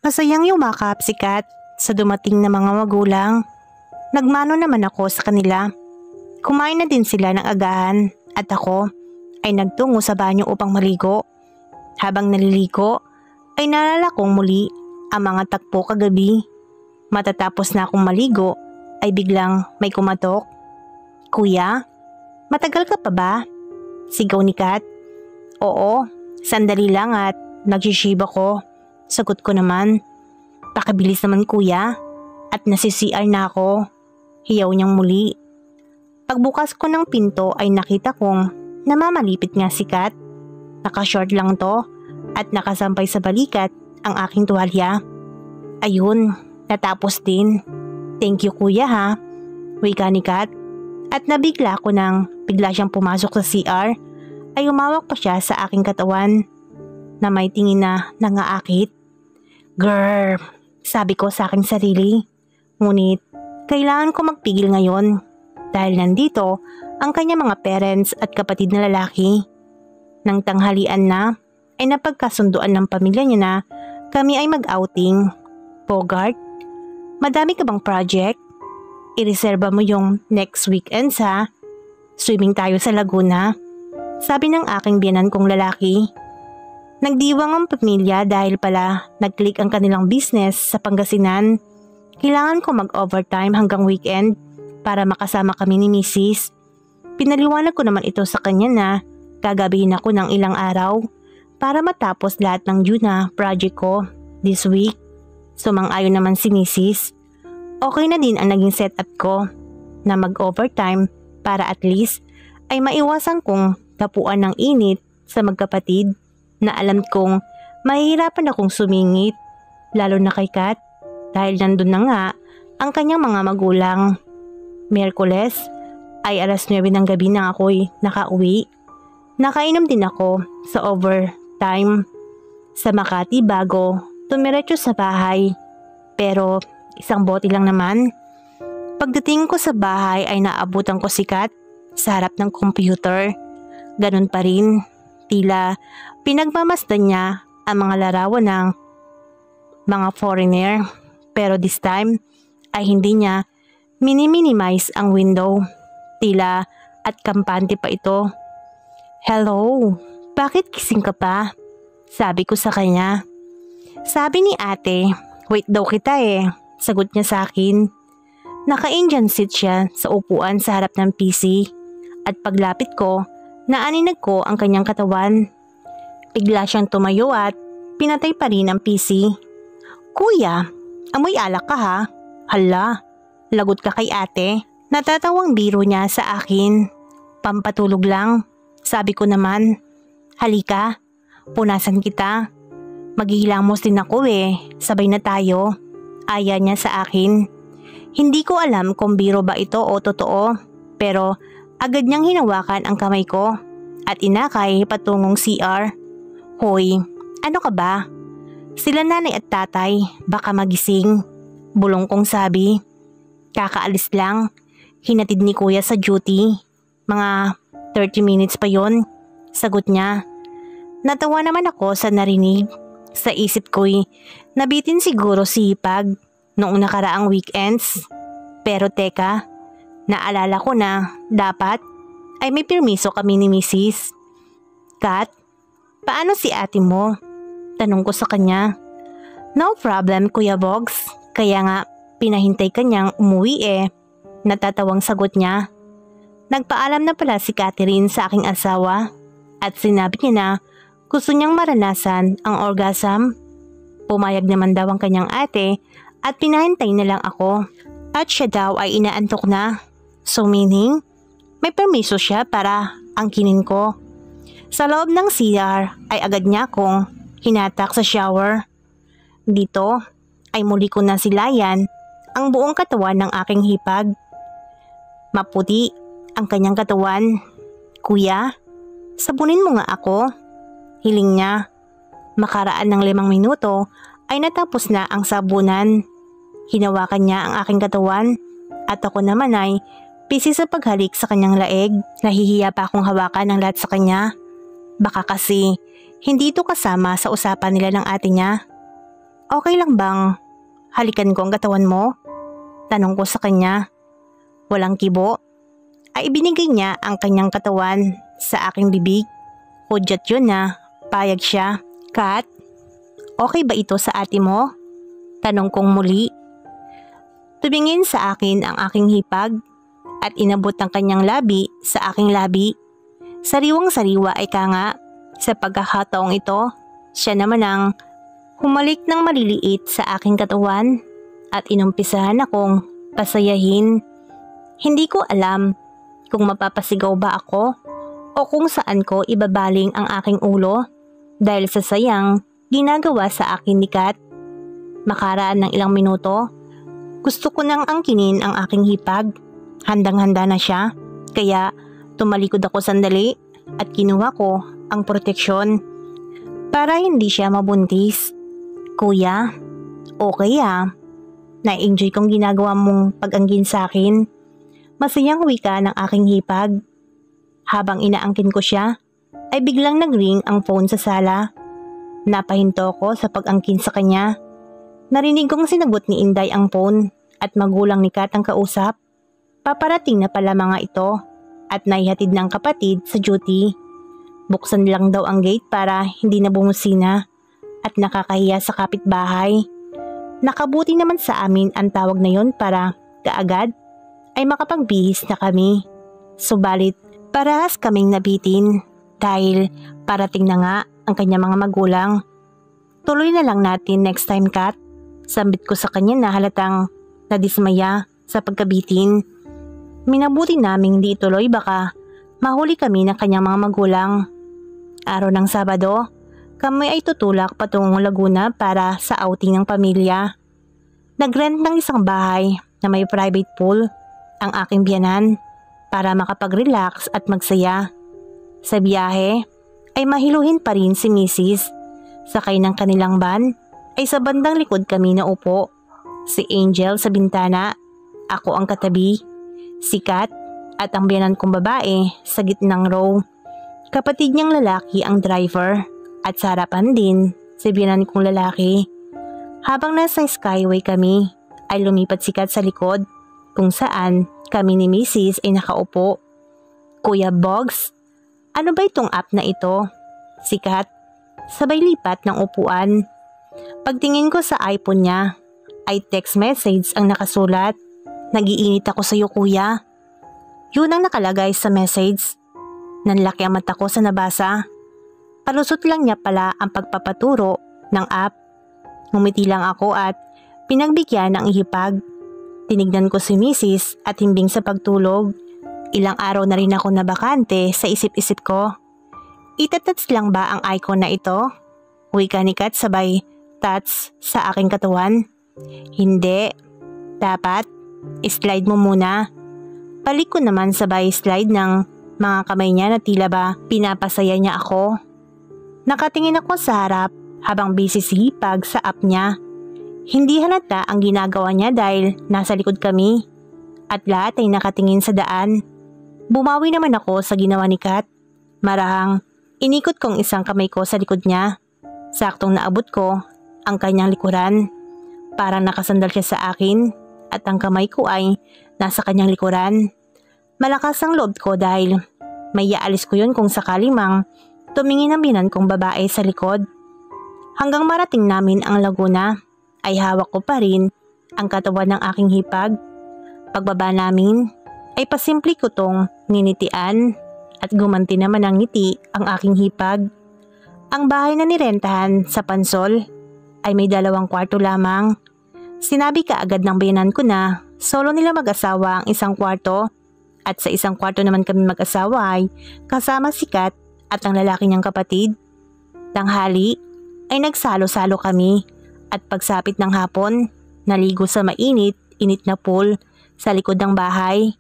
Masayang yumakap si Kat sa dumating na mga magulang. Nagmano naman ako sa kanila. Kumain na din sila ng agahan at ako ay nagtungo sa banyo upang maligo. Habang naliligo ay naalala kong muli ang mga tagpo kagabi. Matatapos na akong maligo ay biglang may kumatok. "Kuya, matagal ka pa ba?" Sigaw ni Kat. "Oo, sandali lang at nagsishiba ko." Sagot ko naman. "Pakibilis naman kuya at nasi-CR na ako." Hiyaw niyang muli. Pagbukas ko ng pinto ay nakita kong namamalipit nga si Kat. Naka-short lang to at nakasampay sa balikat ang aking tuwalya. Ayun, natapos din. "Thank you kuya ha," wika ni Kat. At nabigla ko nang bigla siyang pumasok sa CR ay umawak pa siya sa aking katawan na may tingin na nangaakit. "Grrr," sabi ko sa aking sarili. Ngunit kailangan ko magpigil ngayon dahil nandito ang kanyang mga parents at kapatid na lalaki. Nang tanghalian na ay napagkasunduan ng pamilya niya na kami ay mag-outing. "Bogart, madami ka bang project? Ireserba mo yung next weekend ha. Swimming tayo sa Laguna," sabi ng aking biyenan kong lalaki. Nagdiwang ang pamilya dahil pala nag-click ang kanilang business sa Pangasinan. Kailangan ko mag-overtime hanggang weekend para makasama kami ni Mrs. Pinaliwanag ko naman ito sa kanya na gagabihin ako ng ilang araw para matapos lahat ng due na project ko this week. Sumang-ayon naman si Mrs. Okay na din ang naging setup ko na mag-overtime para at least ay maiwasan kong tapuan ng init sa magkapatid na alam kong mahihirapan akong sumingit, lalo na kay Kat dahil nandun na nga ang kanyang mga magulang. Miyerkules ay alas 9 ng gabi nang ako'y nakauwi. Nakainom din ako sa overtime sa Makati bago tumiretso sa bahay, pero isang bote lang naman. Pagdating ko sa bahay ay naabutan ko si Kat sa harap ng computer. Ganun pa rin, tila pinagmamasdan niya ang mga larawan ng mga foreigner, pero this time ay hindi niya mini-minimize ang window. Tila at kampante pa ito. "Hello, bakit gising ka pa?" sabi ko sa kanya. Sabi ni ate, "Wait daw kita eh," sagot niya sa akin. Naka-Indian seat siya sa upuan sa harap ng PC at paglapit ko, naaninag ko ang kanyang katawan. Bigla siyang tumayo at pinatay pa rin ang PC. "Kuya, amoy alak ka ha?" "Hala, lagot ka kay ate." Natatawang biro niya sa akin. "Pampatulog lang," sabi ko naman. "Halika, punasan kita. Maghihilamos din ako eh, sabay na tayo." Aya niya sa akin. Hindi ko alam kung biro ba ito o totoo, pero agad niyang hinawakan ang kamay ko at inakay patungong CR. "Hoy, ano ka ba? Sila nanay at tatay, baka magising," bulong kong sabi. "Kakaalis lang, hinatid ni kuya sa duty. Mga 30 minutes pa yon," sagot niya. Natawa naman ako sa narinig. Sa isip ko'y nabitin siguro si Hipag noong nakaraang weekends. Pero teka, naalala ko na dapat ay may permiso kami ni Mrs. "Kat, paano si ate mo?" tanong ko sa kanya. "No problem Kuya Bogs, kaya nga pinahintay kanyang umuwi eh," natatawang sagot niya. Nagpaalam na pala si Catherine sa aking asawa at sinabi niya na gusto niyang maranasan ang orgasm. Pumayag naman daw ang kanyang ate at pinahintay na lang ako. At siya daw ay inaantok na. So meaning, may permiso siya para angkinin ko. Sa loob ng CR ay agad niya akong hinatak sa shower. Dito ay muli ko na silayan ang buong katawan ng aking hipag. Maputi ang kanyang katawan. "Kuya, sabunin mo nga ako," hiling niya. Makaraan ng 5 minuto ay natapos na ang sabunan. Hinawakan niya ang aking katawan at ako naman ay busy sa paghalik sa kanyang laeg. Nahihiya pa akong hawakan ng lahat sa kanya. Baka kasi hindi ito kasama sa usapan nila ng ate niya. Okay lang bang halikan ko ang katawan mo? Tanong ko sa kanya. Walang kibo ay ibinigay niya ang kanyang katawan sa aking bibig. Hudyat yun na payag siya. Kat, okay ba ito sa ate mo? Tanong kong muli. Tumingin sa akin ang aking hipag at inabot ang kanyang labi sa aking labi. Sariwang-sariwa ay kanga. Sa pagkakataong ito, siya naman ang humalik ng maliliit sa aking katawan at inumpisahan akong pasayahin. Hindi ko alam kung mapapasigaw ba ako o kung saan ko ibabaling ang aking ulo dahil sa sayang ginagawa sa akin ni Kat. Makaraan ng ilang minuto, gusto ko nang angkinin ang aking hipag. Handang-handa na siya, kaya tumalikod ako sandali at kinuha ko ang proteksyon para hindi siya mabuntis. Kuya, okay na-enjoy kong ginagawa mong pag-anggin sa akin. Masayang wika ng aking hipag. Habang inaangkin ko siya, ay biglang nag-ring ang phone sa sala. Napahinto ko sa pag-angkin sa kanya. Narinig kong sinagot ni Inday ang phone at magulang ni Kat ang kausap. Paparating na pala mga ito at naihatid ng kapatid sa duty. Buksan lang daw ang gate para hindi na bumusina at nakakahiya sa kapitbahay. Nakabuti naman sa amin ang tawag na yon para kaagad ay makapagbihis na kami. Subalit parehas kaming nabitin dahil parating na nga ang kanyang mga magulang. Tuloy na lang natin next time, Kat. Sambit ko sa kanya na halatang nadismaya sa pagkabitin. Minabuti naming di ituloy baka mahuli kami ng kanyang mga magulang. Araw ng Sabado, kami ay tutulak patungong Laguna para sa outing ng pamilya. Nagrent ng isang bahay na may private pool ang aking biyanan para makapag-relax at magsaya. Sa biyahe ay mahiluhin pa rin si Mrs. Sakay ng kanilang van ay sa bandang likod kami na upo. Si Angel sa bintana, ako ang katabi, si Kat at ang biyanan kong babae sa gitnang row. Kapatid niyang lalaki ang driver at sa harapan din si biyanan kong lalaki. Habang nasa skyway kami ay lumipat si Kat sa likod kung saan kami ni Mrs. ay nakaupo. Kuya Bogs, ano ba itong app na ito? Si Kat, sabay lipat ng upuan. Pagtingin ko sa iPhone niya, ay text message ang nakasulat. Nagiinit ako sa iyo kuya. Yun ang nakalagay sa message. Nanlaki ang mata ko sa nabasa. Palusot lang niya pala ang pagpapaturo ng app. Ngumiti lang ako at pinagbigyan ng ihipag. Tinignan ko si Mrs. at himbing sa pagtulog. Ilang araw na rin ako nabakante sa isip-isip ko. Itatats lang ba ang icon na ito? Wika ni Kat sabay tats sa aking katawan. Hindi. Dapat slide mo muna. Balik ko naman sabay slide ng mga kamay niya na tila ba pinapasaya niya ako. Nakatingin ako sa harap habang busy si hipag sa app niya. Hindi halata ang ginagawa niya dahil nasa likod kami at lahat ay nakatingin sa daan. Bumawi naman ako sa ginawa ni Kat. Marahang inikot kong isang kamay ko sa likod niya. Saktong naabot ko ang kanyang likuran. Parang nakasandal siya sa akin at ang kamay ko ay nasa kanyang likuran. Malakas ang loob ko dahil may iaalis ko yun kung sakali mang tumingin ang binan kong babae sa likod. Hanggang marating namin ang Laguna ay hawak ko pa rin ang katawan ng aking hipag. Pagbaba namin ay pasimple ko tong ninitian at gumanti naman ng ngiti ang aking hipag. Ang bahay na nirentahan sa Pansol ay may 2 kwarto lamang. Sinabi kaagad ng biyanan ko na solo nila mag-asawa ang 1 kwarto at sa 1 kwarto naman kami mag-asawa ay kasama si Kat at ang lalaki niyang kapatid. Tanghali ay nagsalo-salo kami at pagsapit ng hapon, naligo sa mainit na pool sa likod ng bahay.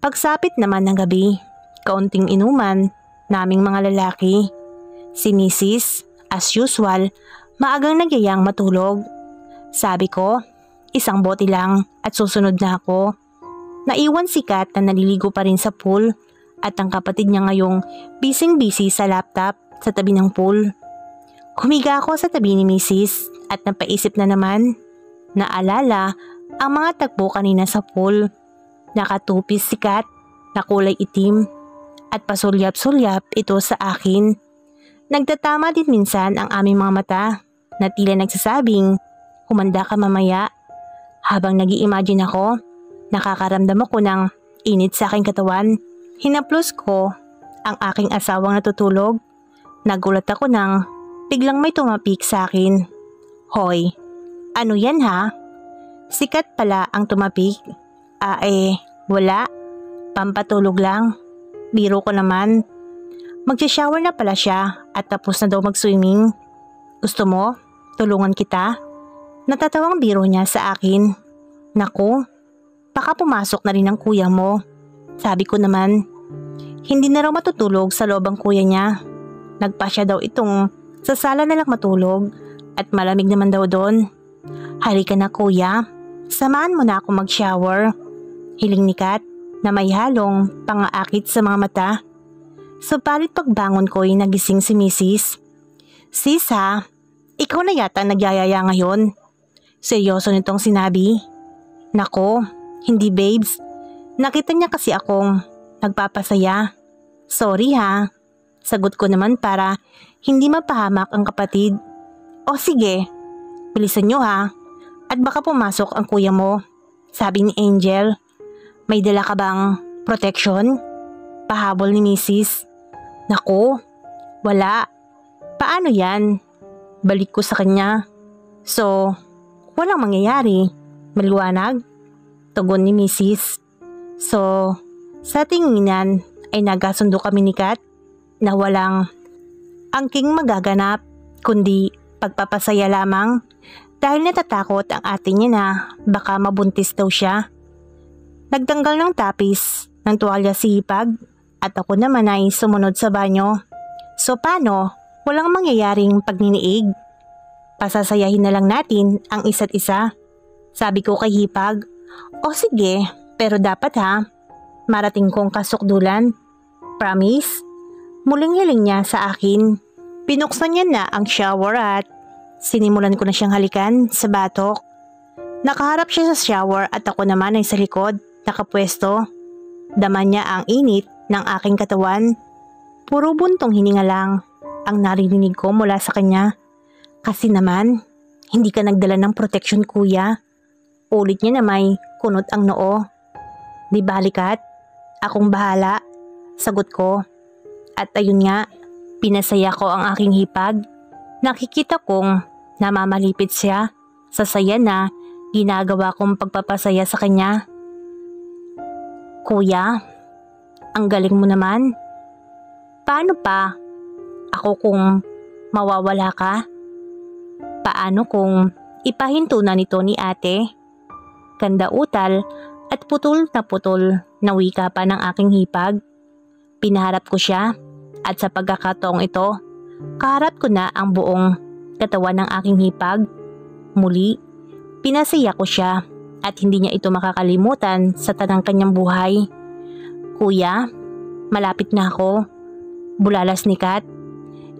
Pagsapit naman ng gabi, kaunting inuman naming mga lalaki. Si Mrs. as usual, maagang nagyayang matulog. Sabi ko, 1 bote lang at susunod na ako. Naiwan si Kat na naliligo pa rin sa pool at ang kapatid niya ngayong busy sa laptop sa tabi ng pool. Humiga ako sa tabi ni Mrs. at napaisip na naman. Naalala ang mga tagpo kanina sa pool. Nakatupis si Kat na kulay itim at pasulyap-sulyap ito sa akin. Nagtatama din minsan ang aming mga mata na tila nagsasabing, humanda ka mamaya. Habang nag-i-imagine ako, nakakaramdam ako ng init sa aking katawan. Hinaplos ko ang aking asawang natutulog. Nagulat ako nang biglang may tumapik sa akin. Hoy, ano yan ha? Sikat pala ang tumapik. Wala. Pampatulog lang. Biro ko naman. Magsha-shower na pala siya at tapos na daw mag-swimming. Gusto mo? Tulungan kita? Natatawang biro niya sa akin. Naku, baka pumasok na rin ang kuya mo. Sabi ko naman, hindi na raw matutulog sa loob ang kuya niya. Nagpasya daw itong sa sala na lang matulog at malamig naman daw doon. Halika na kuya, samahan mo na ako mag-shower. Hiling ni Kat na may halong pangaakit sa mga mata. Subalit pagbangon ko ay nagising si Mrs. Sis ha, ikaw na yata nagyayaya ngayon. Seryoso nitong sinabi. Nako, hindi babes. Nakita niya kasi akong nagpapasaya. Sorry ha. Sagot ko naman para hindi mapahamak ang kapatid. O sige, bilisan nyo ha. At baka pumasok ang kuya mo. Sabi ni Angel. May dala ka bang protection? Pahabol ni Mrs. Naku, wala. Paano yan? Balik ko sa kanya. So, walang mangyayari. Maliwanag? Tugon ni Mrs. So, sa tinginan ay nagkasundo kami ni Kat na walang angking magaganap kundi pagpapasaya lamang dahil natatakot ang ate niya na baka mabuntis daw siya. Nagtanggal ng tapis ng tuwalya si Hipag at ako naman ay sumunod sa banyo. So paano? Walang mangyayaring pagniniig. Pasasayahin na lang natin ang isa't isa. Sabi ko kay Hipag, o sige, pero dapat ha, marating kong kasukdulan. Promise? Muling hiling niya sa akin. Pinuksan niya na ang shower at sinimulan ko na siyang halikan sa batok. Nakaharap siya sa shower at ako naman ay sa likod, nakapwesto. Dama niya ang init ng aking katawan. Puro buntong hininga lang ang naririnig ko mula sa kanya. Kasi naman, hindi ka nagdala ng protection kuya. Ulit niya na may kunot ang noo. Di balikat, akong bahala, sagot ko. At ayun nga, pinasaya ko ang aking Hipag. Nakikita kong namamalipit siya sa saya na ginagawa kong pagpapasaya sa kanya. Kuya, ang galing mo naman. Paano pa? Ako kung mawawala ka? Paano kung ipahinto na nito ni ate? Kandautal at putol na wika pa ng aking Hipag. Pinaharap ko siya at sa pagkakataong ito, kaharap ko na ang buong katawan ng aking Hipag. Muli, pinasaya ko siya at hindi niya ito makakalimutan sa tanang kanyang buhay. Kuya, malapit na ako. Bulalas ni Kat.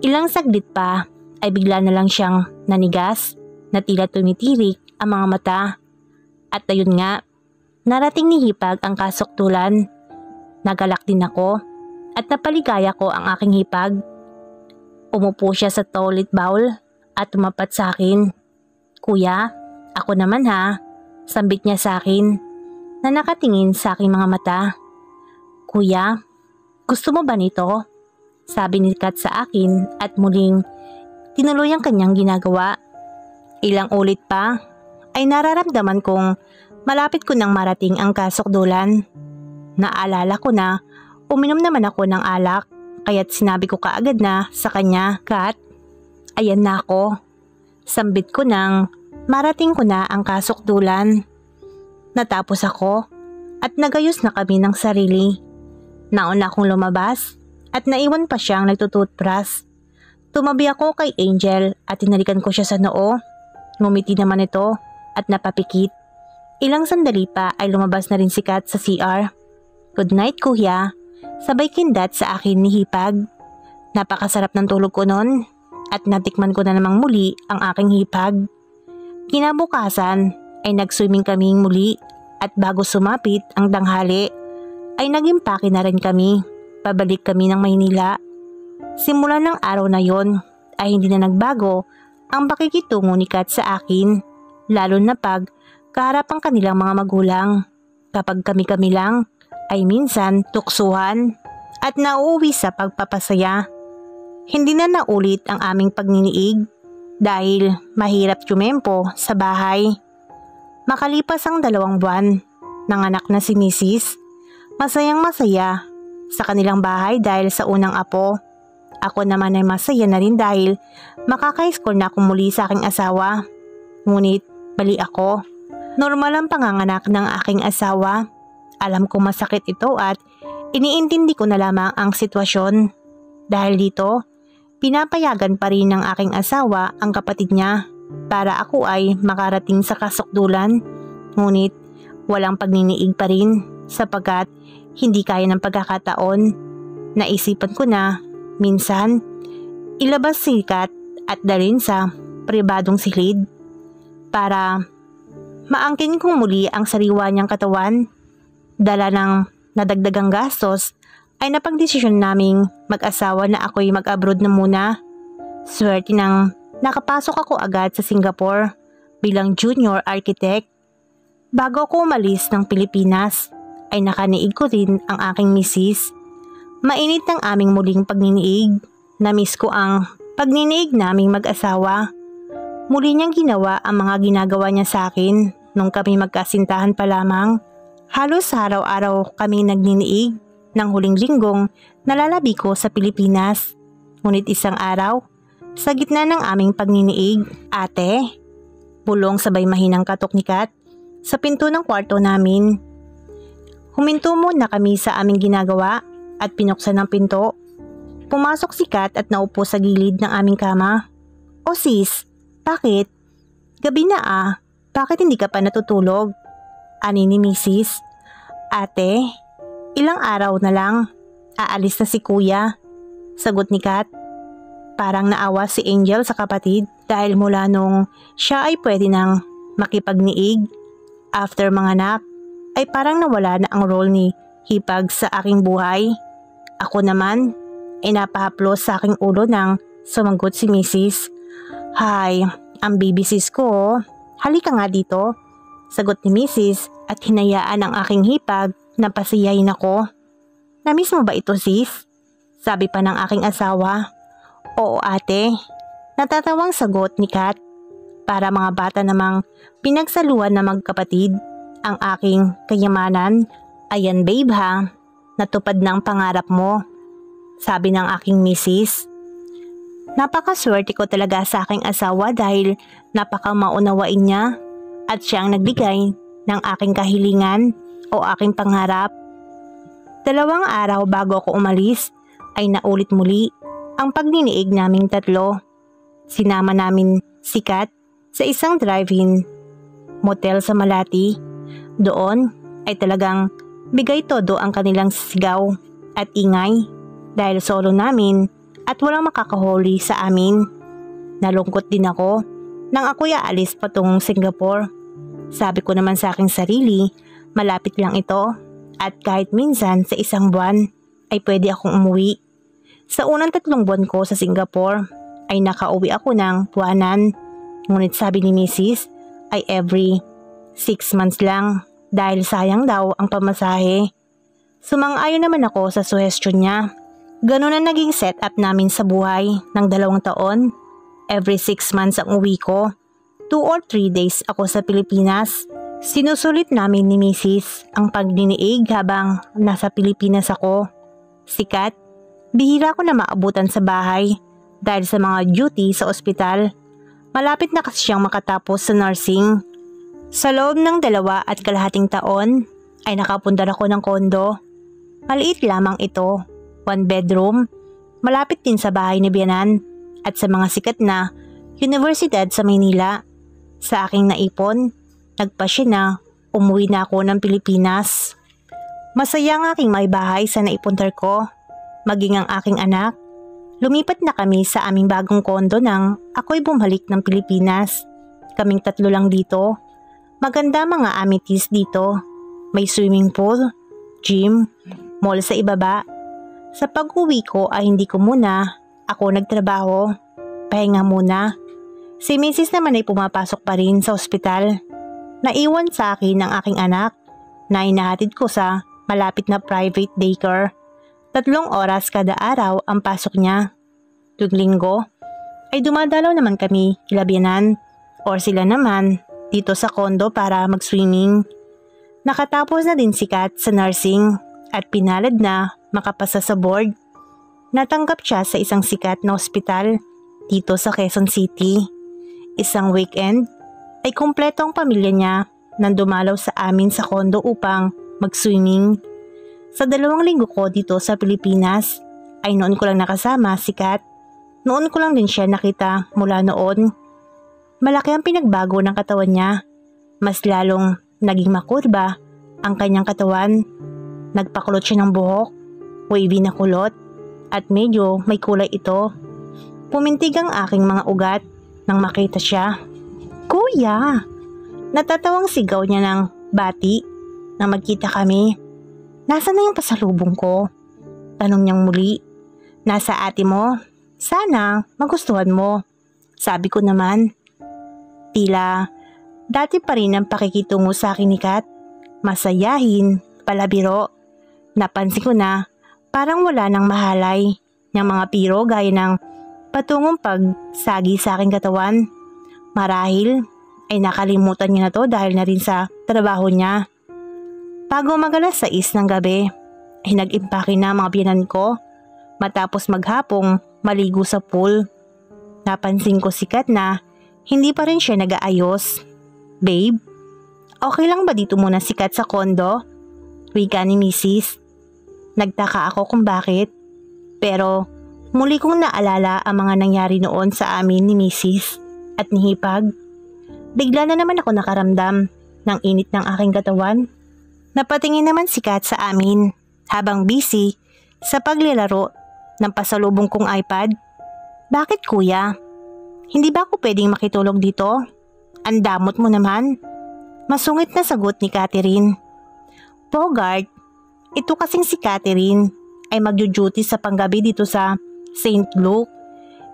Ilang saglit pa ay bigla na lang siyang nanigas na tila tumitirik ang mga mata. At ayun nga, narating ni Hipag ang kasukdulan. Nagalak din ako at napaligaya ko ang aking Hipag. Umupo siya sa toilet bowl at tumapat sa akin. Kuya, ako naman ha, sambit niya sa akin na nakatingin sa aking mga mata. Kuya, gusto mo ba nito? Sabi ni Kat sa akin at muling tinuloy ang kanyang ginagawa. Ilang ulit pa ay nararamdaman kong malapit ko nang marating ang kasukdulan. Naalala ko na uminom naman ako ng alak kaya't sinabi ko kaagad na sa kanya, Kat, ayan na ako. Sambit ko nang marating ko na ang kasukdulan. Natapos ako at nagayos na kami ng sarili. Nauna akong lumabas at naiwan pa siyang nagtututbrush. Tumabi ako kay Angel at tinalikan ko siya sa noo. Ngumiti naman ito at napapikit. Ilang sandali pa ay lumabas na rin si Kat sa CR. Good night kuya, sabay kindat sa akin ni Hipag. Napakasarap ng tulog ko noon at natikman ko na namang muli ang aking hipag. Kinabukasan ay nag-swimming kaming muli at bago sumapit ang tanghali ay nag-impake na rin kami. Pabalik kami ng Maynila. Simula ng araw na yon ay hindi na nagbago ang pakikitungo ni Kat sa akin, lalo na pag kaharap ang kanilang mga magulang. Kapag kami-kami lang ay minsan tuksuhan at nauuwi sa pagpapasaya. Hindi na naulit ang aming pagniniig dahil mahirap tumempo sa bahay. Makalipas ang 2 buwan, nanganak na si Mrs. Masayang masaya sa kanilang bahay dahil sa unang apo. Ako naman ay masaya na rin dahil makaka-score na ako muli sa aking asawa. Ngunit mali ako. Normal ang panganganak ng aking asawa. Alam ko masakit ito at iniintindi ko na lamang ang sitwasyon. Dahil dito, pinapayagan pa rin ng aking asawa ang kapatid niya para ako ay makarating sa kasukdulan. Ngunit walang pagniniig pa rin sapagkat hindi kaya ng pagkakataon. Naisipan ko na minsan ilabas si Kat at dalhin sa pribadong silid para maangkin kong muli ang sariwa niyang katawan. Dala ng nadagdagang gastos ay napagdesisyon naming mag-asawa na ako'y mag-abroad na muna. Swerte nang nakapasok ako agad sa Singapore bilang junior architect. Bago ako umalis ng Pilipinas ay nakaniig ko rin ang aking misis. Mainit ang aming muling pagniniig. Namiss ko ang pagniniig naming mag-asawa. Muli niyang ginawa ang mga ginagawa niya sa akin nung kami magkasintahan pa lamang. Halos araw-araw kami nagniniig ng huling linggong nalalabi ko sa Pilipinas. Ngunit isang araw, sa gitna ng aming pagniniig, "Ate," bulong sabay mahinang katok ni Kat sa pinto ng kwarto namin. Huminto muna kami sa aming ginagawa at pinuksan ang pinto. Pumasok si Kat at naupo sa gilid ng aming kama. "O sis, bakit? Gabi na ah, bakit hindi ka pa natutulog?" ani ni Mrs. "Ate, ilang araw na lang, aalis na si kuya," sagot ni Kat. Parang naawa si Angel sa kapatid dahil mula nung siya ay pwede nang makipagniig after manganak ay parang nawala na ang role ni hipag sa aking buhay. Ako naman ay napahaplos sa aking ulo nang sumagot si Mrs. "Hay, ang baby sis ko, halika nga dito," sagot ni Mrs. at hinayaan ang aking hipag na pasiyahin ako. "Namiss mo ba ito sis?" sabi pa ng aking asawa. "Oo ate," natatawang sagot ni Kat. Para mga bata namang pinagsaluhan na magkapatid ang aking kayamanan. "Ayan babe ha, natupad na ang pangarap mo," sabi ng aking misis. Napakaswerte ko talaga sa aking asawa dahil napakamaunawain niya at siya ang nagbigay ng aking kahilingan o aking pangarap. 2 araw bago ako umalis ay naulit muli ang pagniniig naming 3. Sinama namin si Kat sa isang drive-in motel sa Malati. Doon ay talagang bigay todo ang kanilang sigaw at ingay dahil solo namin at walang makakahuli sa amin. Nalungkot din ako nang ako'y aalis patungong Singapore. Sabi ko naman sa aking sarili, malapit lang ito at kahit minsan sa 1 buwan ay pwede akong umuwi. Sa unang 3 buwan ko sa Singapore ay nakauwi ako ng buwanan. Ngunit sabi ni Mrs. ay every 6 months lang dahil sayang daw ang pamasahe. Sumang-ayon naman ako sa suhestyon niya. Ganun ang naging setup namin sa buhay ng 2 taon. Every 6 months ang uwi ko. 2 or 3 days ako sa Pilipinas. Sinusulit namin ni Mrs. ang pagdiniig habang nasa Pilipinas ako. Si Kat, bihira ko na maabutan sa bahay dahil sa mga duty sa ospital. Malapit na kasi siyang makatapos sa nursing. Sa loob ng 2.5 taon ay nakapundar ako ng kondo. Maliit lamang ito, 1 bedroom, malapit din sa bahay ni Bianan at sa mga sikat na universidad sa Maynila. Sa aking naipon, nagpasya na umuwi na ako ng Pilipinas. Masaya ang aking may bahay sa naipuntar ko, maging ang aking anak. Lumipat na kami sa aming bagong kondo nang ako'y bumalik ng Pilipinas. Kaming 3 lang dito. Maganda mga amenities dito. May swimming pool, gym, mall sa ibaba. Sa pag-uwi ko ay hindi ko muna ako nagtrabaho. Pahinga muna. Si Mrs. naman ay pumapasok pa rin sa ospital. Naiwan sa akin ang aking anak na inahatid ko sa malapit na private daycare. 3 oras kada araw ang pasok niya. Tuwing linggo ay dumadalaw naman kami kilabyanan or sila naman dito sa kondo para mag-swimming. Nakatapos na din si Kat sa nursing at pinalad na makapasa sa board. Natanggap siya sa isang sikat na ospital dito sa Quezon City. Isang weekend ay kumpleto ang pamilya niya nang dumalaw sa amin sa kondo upang mag-swimming. Sa 2 linggo ko dito sa Pilipinas ay noon ko lang nakasama si Kat. Noon ko lang din siya nakita mula noon. Malaki ang pinagbago ng katawan niya. Mas lalong naging makurba ang kanyang katawan. Nagpakulot siya ng buhok, wavy na kulot, at medyo may kulay ito. Pumintig ang aking mga ugat nang makita siya. "Kuya!" Natatawang sigaw niya ng bati nang magkita kami. "Nasaan na yung pasalubong ko?" Tanong niyang muli. "Nasa ate mo. Sana magustuhan mo." Sabi ko naman. Tila dati pa rin ang pakikitungo sa akin ni Kat. Masayahin, palabiro. Napansin ko na parang wala nang mahalay ng mga piro gaya ng patungong pagsagi sa aking katawan. Marahil ay nakalimutan niya na to dahil na rin sa trabaho niya. Bago mag-alas 6 ng gabi ay nag-impake na mga biyanan ko matapos maghapong maligo sa pool. Napansin ko si Kat na hindi pa rin siya nag-aayos. "Babe, okay lang ba dito muna si Kat sa kondo?" Wika ni Mrs. Nagtaka ako kung bakit. Pero muli kong naalala ang mga nangyari noon sa amin ni Mrs. at ni Hipag. Bigla na naman ako nakaramdam ng init ng aking katawan. Napatingin naman si Kat sa amin habang busy sa paglalaro ng pasalubong kong iPad. "Bakit kuya? Hindi ba ako pwedeng makitulog dito? Ang damot mo naman." Masungit na sagot ni Catherine. "Bogart, ito kasing si Catherine ay magjo-duty sa panggabi dito sa St. Luke.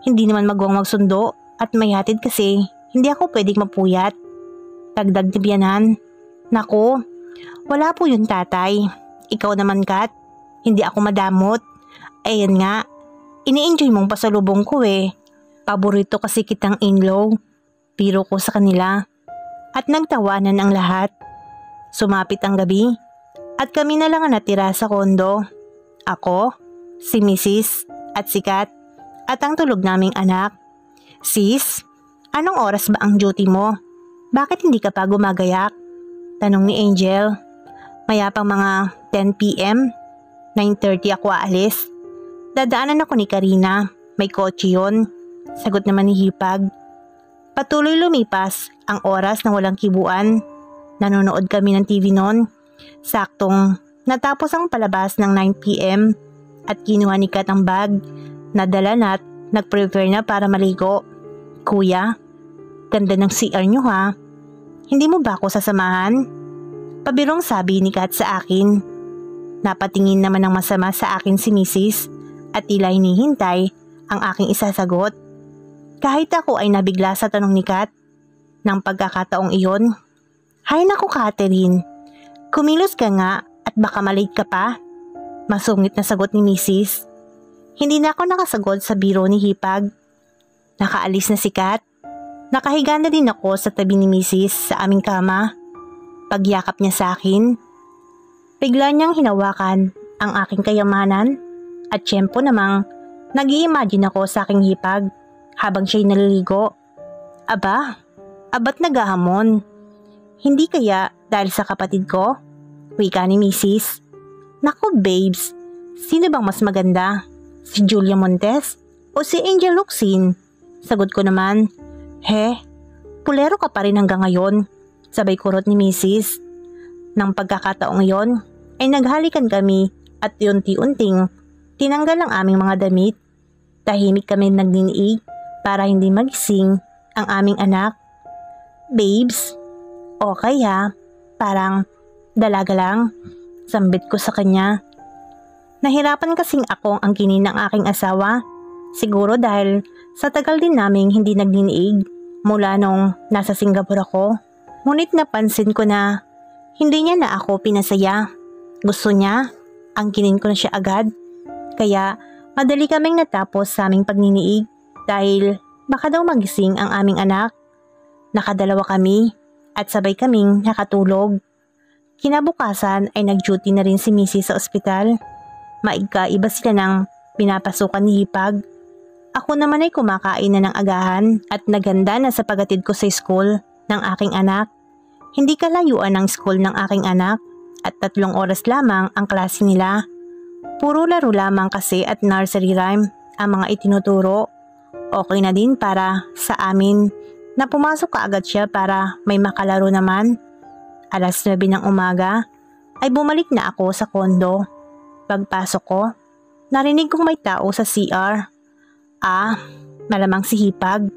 Hindi naman magwang magsundo at may hatid kasi hindi ako pwedeng mapuyat." Dagdag ni biyanan. "Naku, wala po yun tatay. Ikaw naman Kat, hindi ako madamot. Ayan nga, ini-enjoy mong pasalubong ko eh. Paborito kasi kitang in-law." Biro ko sa kanila. At nagtawanan ang lahat. Sumapit ang gabi at kami na lang ang natira sa kondo. Ako, si Mrs. at si Kat at ang tulog naming anak. "Sis, anong oras ba ang duty mo? Bakit hindi ka pa gumagayak?" Tanong ni Angel. "Mayapang mga 10 p.m. 9:30 ako aalis. Dadaanan ako ni Karina. May kotse yun." Sagot naman ni Hipag. Patuloy lumipas ang oras ng walang kibuan. Nanonood kami ng TV noon. Saktong natapos ang palabas ng 9 p.m. at kinuha ni Kat ang bag. Nadala na at nag-prepare na para maligo. "Kuya, ganda ng CR nyo ha. Hindi mo ba ako sasamahan?" Pabirong sabi ni Kat sa akin. Napatingin naman ng masama sa akin si Mrs. at tila hinihintay ang aking isasagot. Kahit ako ay nabigla sa tanong ni Kat. Nang pagkakataong iyon, "Hay naku Catherine, kumilos ka nga at baka malate ka pa." Masungit na sagot ni Mrs. Hindi na ako nakasagot sa biro ni Hipag. Nakaalis na si Kat. Nakahiga na din ako sa tabi ni Mrs. sa aming kama. Pagyakap niya sa akin, bigla niyang hinawakan ang aking kayamanan at tiyempo namang nag-i-imagine ako sa aking Hipag habang siya'y naliligo. Aba't naghahamon. "Hindi kaya dahil sa kapatid ko?" Wika ni Mrs. "Naku babes, sino bang mas maganda? Si Julia Montes o si Angel Locsin?" Sagot ko naman. Pulero ka pa rin hanggang ngayon." Sabay kurot ni Mrs. Nang pagkakataong iyon ay naghalikan kami at unti-unting tinanggal ang aming mga damit. Tahimik kami nagdiniig para hindi magising ang aming anak. Babes, okay ha, parang dalaga lang, sambit ko sa kanya. Nahirapan kasing akong angkinin ng aking asawa, siguro dahil sa tagal din naming hindi nagdiniig mula nung nasa Singapore ako. Ngunit napansin ko na hindi niya na ako pinasaya. Gusto niya, angkinin ko na siya agad. Kaya madali kaming natapos sa aming pagniniig dahil baka daw magising ang aming anak. Nakadalawa kami at sabay kaming nakatulog. Kinabukasan ay nag-duty na rin si Missy sa ospital. Maigkaiba sila ng pinapasukan ni Hipag. Ako naman ay kumakain na ng agahan at naganda na sa pagatid ko sa school ng aking anak. Hindi kalayuan ng school ng aking anak at 3 oras lamang ang klase nila. Puro laro lamang kasi at nursery rhyme ang mga itinuturo. Okay na din para sa amin na pumasok kaagad siya para may makalaro naman. Alas 9 ng umaga ay bumalik na ako sa kondo. Pagpasok ko, narinig kong may tao sa CR. Malamang si Hipag.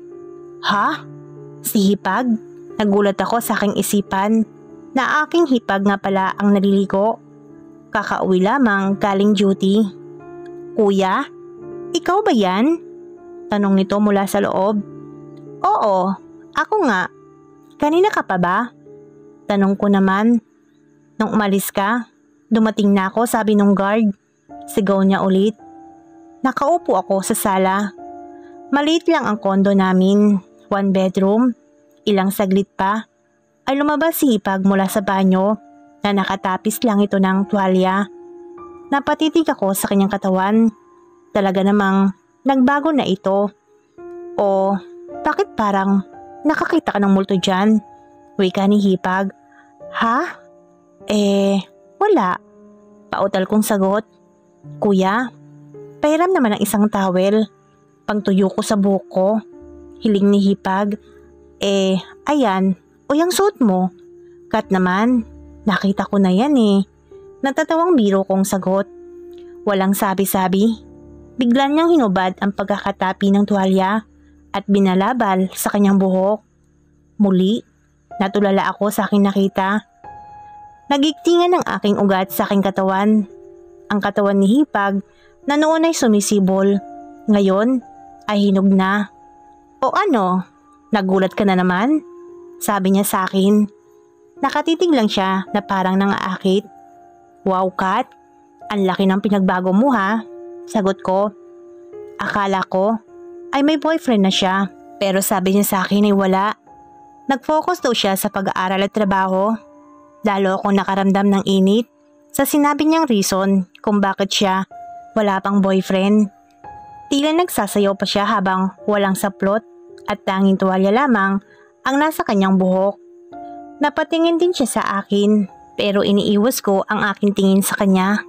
Ha? Si Hipag? Nagulat ako sa aking isipan na aking Hipag nga pala ang naliligo. Kakauwi lamang galing duty. Kuya, ikaw ba yan? Tanong nito mula sa loob. Oo, ako nga. Kanina ka pa ba? Tanong ko naman. Nung umalis ka, dumating na ako, sabi nung guard. Sigaw niya ulit. Nakaupo ako sa sala. Maliit lang ang kondo namin, 1 bedroom. Ilang saglit pa ay lumabas si Hipag mula sa banyo na nakatapis lang ito ng tuwalya. Napatitig ako sa kanyang katawan. Talaga namang nagbago na ito. O bakit parang nakakita ka ng multo dyan? Wika ni Hipag. Ha? Wala. Pautal kong sagot. Kuya, pahiram naman ng isang towel. Pangtuyo ko sa buhok ko. Hiling ni Hipag. Ayan. O yung suot mo. Kat naman. Nakita ko na yan eh. Natatawang biro kong sagot. Walang sabi-sabi. Bigla niyang hinubad ang pagkakatapi ng tuwalya at binalabal sa kanyang buhok. Muli, natulala ako sa aking nakita. Nagigtingan ng aking ugat sa aking katawan. Ang katawan ni Hipag na noon ay sumisibol. Ngayon ay hinog na. O ano? Nagulat ka na naman? Sabi niya sa akin. Nakatitig lang siya na parang nangaakit. Wow, Kat. Ang laki ng pinagbago mo ha. Sagot ko. Akala ko ay may boyfriend na siya. Pero sabi niya sa akin ay wala. Nag-focus daw siya sa pag-aaral at trabaho. Lalo akong nakaramdam ng init sa sinabi niyang reason kung bakit siya wala pang boyfriend. Tila nagsasayaw pa siya habang walang saplot at tanging tuwalya lamang ang nasa kanyang buhok. Napatingin din siya sa akin pero iniiwas ko ang aking tingin sa kanya.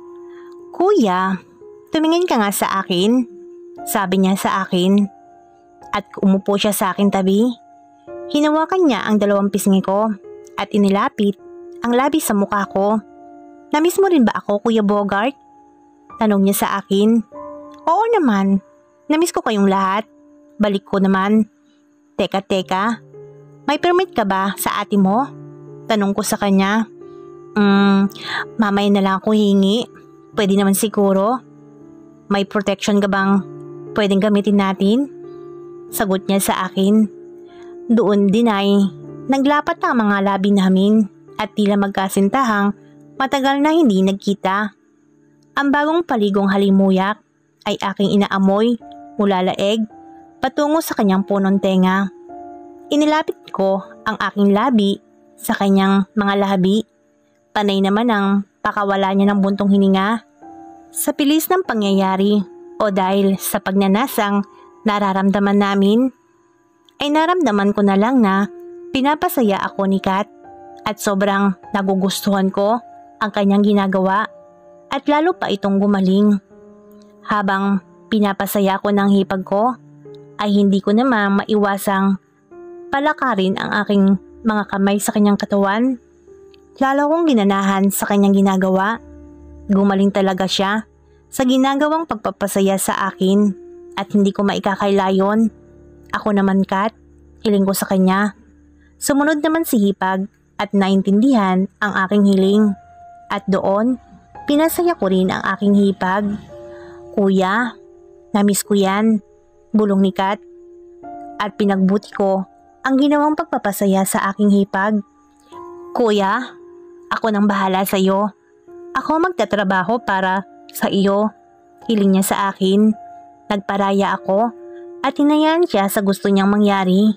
Kuya, tumingin ka nga sa akin, sabi niya sa akin. At umupo siya sa akin tabi. Hinawakan niya ang 2 pisngi ko at inilapit ang labi sa mukha ko. Namiss mo rin ba ako, Kuya Bogart? Tanong niya sa akin. Oo naman, namiss ko kayong lahat. Balik ko naman. Teka, may permit ka ba sa ate mo? Tanong ko sa kanya. Mamaya na lang ako hingi. Pwede naman siguro. May protection ka bang pwedeng gamitin natin? Sagot niya sa akin. Doon din ay naglapat ang mga labi namin at tila magkasintahang matagal na hindi nagkita. Ang bagong paligong halimuyak ay aking inaamoy mula laeg patungo sa kanyang punong tenga. Inilapit ko ang aking labi sa kanyang mga labi. Panay naman ang pakawala niya ng buntong hininga. Sa bilis ng pangyayari o dahil sa pagnanasang nararamdaman namin, ay naramdaman ko na lang na pinapasaya ako ni Kat at sobrang nagugustuhan ko ang kanyang ginagawa at lalo pa itong gumaling. Habang pinapasaya ko ng Hipag ko, ay hindi ko naman maiwasang palakarin ang aking mga kamay sa kanyang katawan. Lalo kong ginanahan sa kanyang ginagawa. Gumaling talaga siya sa ginagawang pagpapasaya sa akin at hindi ko maikakailayon. Ako naman, Kat, hiling ko sa kanya. Sumunod naman si Hipag at naintindihan ang aking hiling. At doon, pinasaya ko rin ang aking hipag. Kuya, namiss ko yan, bulong ni Kat. At pinagbuti ko ang ginawang pagpapasaya sa aking hipag. Kuya, ako nang bahala sa iyo. Ako magtatrabaho para sa iyo, hiling niya sa akin. Nagparaya ako at hinayaan siya sa gusto niyang mangyari.